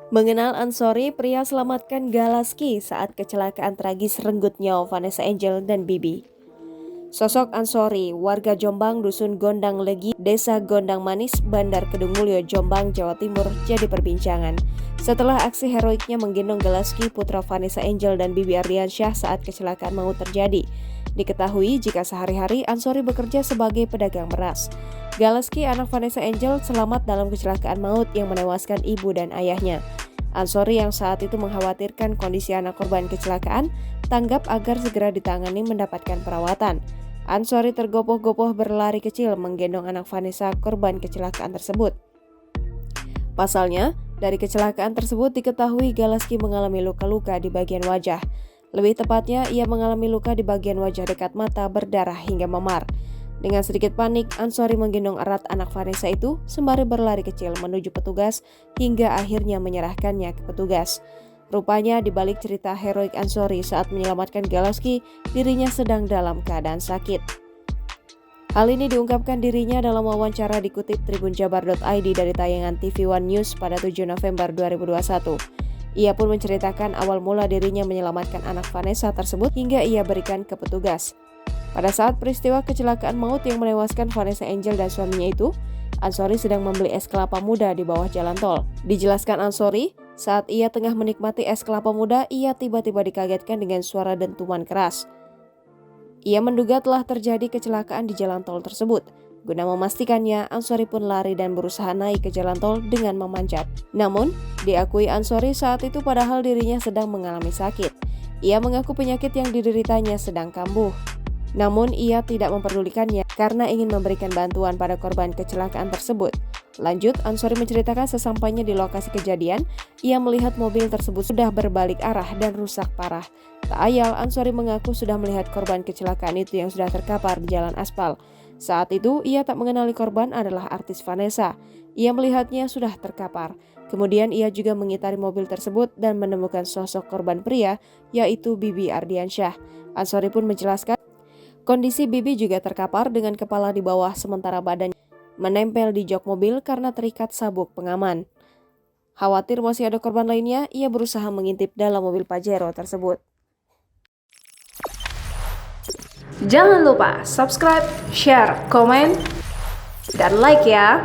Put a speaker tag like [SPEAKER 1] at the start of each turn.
[SPEAKER 1] Mengenal Ansori, pria selamatkan Galaski saat kecelakaan tragis renggut nyawa Vanessa Angel dan Bibi. Sosok Ansori, warga Jombang, Dusun Gondang Legi, Desa Gondang Manis, Bandar Kedung Mulyo, Jombang, Jawa Timur, jadi perbincangan. Setelah aksi heroiknya menggendong Galaski, putra Vanessa Angel dan Bibi Ardiansyah saat kecelakaan maut terjadi. Diketahui jika sehari-hari Ansori bekerja sebagai pedagang beras. Galaski, anak Vanessa Angel, selamat dalam kecelakaan maut yang menewaskan ibu dan ayahnya. Ansori yang saat itu mengkhawatirkan kondisi anak korban kecelakaan, tanggap agar segera ditangani mendapatkan perawatan. Ansori tergopoh-gopoh berlari kecil menggendong anak Vanessa korban kecelakaan tersebut. Pasalnya, dari kecelakaan tersebut diketahui Galaski mengalami luka-luka di bagian wajah. Lebih tepatnya, ia mengalami luka di bagian wajah dekat mata berdarah hingga memar. Dengan sedikit panik, Ansori menggendong erat anak Vanessa itu sembari berlari kecil menuju petugas hingga akhirnya menyerahkannya ke petugas. Rupanya di balik cerita heroik Ansori saat menyelamatkan Galaski, dirinya sedang dalam keadaan sakit. Hal ini diungkapkan dirinya dalam wawancara dikutip tribunjabar.id dari tayangan TV One News pada 7 November 2021. Ia pun menceritakan awal mula dirinya menyelamatkan anak Vanessa tersebut hingga ia berikan ke petugas. Pada saat peristiwa kecelakaan maut yang menewaskan Vanessa Angel dan suaminya itu, Ansori sedang membeli es kelapa muda di bawah jalan tol. Dijelaskan Ansori, saat ia tengah menikmati es kelapa muda, ia tiba-tiba dikagetkan dengan suara dentuman keras. Ia menduga telah terjadi kecelakaan di jalan tol tersebut. Guna memastikannya, Ansori pun lari dan berusaha naik ke jalan tol dengan memanjat. Namun, diakui Ansori saat itu padahal dirinya sedang mengalami sakit. Ia mengaku penyakit yang dideritanya sedang kambuh. Namun ia tidak memperdulikannya karena ingin memberikan bantuan pada korban kecelakaan tersebut. Lanjut, Ansori menceritakan sesampainya di lokasi kejadian, ia melihat mobil tersebut sudah berbalik arah dan rusak parah. Tak ayal, Ansori mengaku sudah melihat korban kecelakaan itu yang sudah terkapar di jalan aspal. Saat itu, ia tak mengenali korban adalah artis Vanessa. Ia melihatnya sudah terkapar. Kemudian ia juga mengitari mobil tersebut dan menemukan sosok korban pria, yaitu Bibi Ardiansyah. Ansori pun menjelaskan, kondisi Bibi juga terkapar dengan kepala di bawah sementara badannya menempel di jok mobil karena terikat sabuk pengaman. Khawatir masih ada korban lainnya, ia berusaha mengintip dalam mobil Pajero tersebut.
[SPEAKER 2] Jangan lupa subscribe, share, komen, dan like ya!